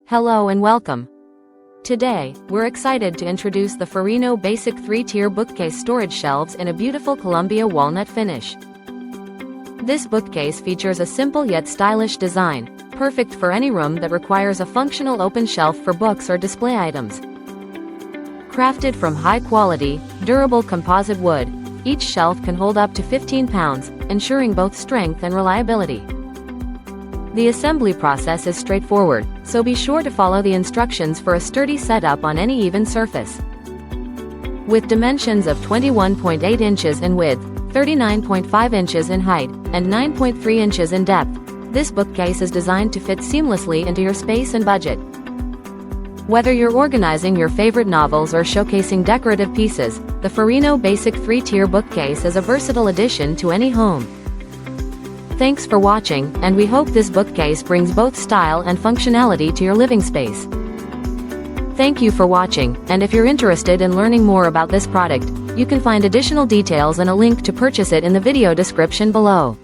Hello and welcome. Today, we're excited to introduce the FURINNO Basic 3-tier bookcase storage shelves in a beautiful Columbia Walnut finish. This bookcase features a simple yet stylish design, perfect for any room that requires a functional open shelf for books or display items. Crafted from high-quality, durable composite wood, each shelf can hold up to 15 pounds, ensuring both strength and reliability. The assembly process is straightforward, so be sure to follow the instructions for a sturdy setup on any even surface. With dimensions of 21.8 inches in width, 39.5 inches in height, and 9.3 inches in depth, this bookcase is designed to fit seamlessly into your space and budget. Whether you're organizing your favorite novels or showcasing decorative pieces, the FURINNO Basic 3-tier bookcase is a versatile addition to any home. Thanks for watching, and we hope this bookcase brings both style and functionality to your living space. Thank you for watching, and if you're interested in learning more about this product, you can find additional details and a link to purchase it in the video description below.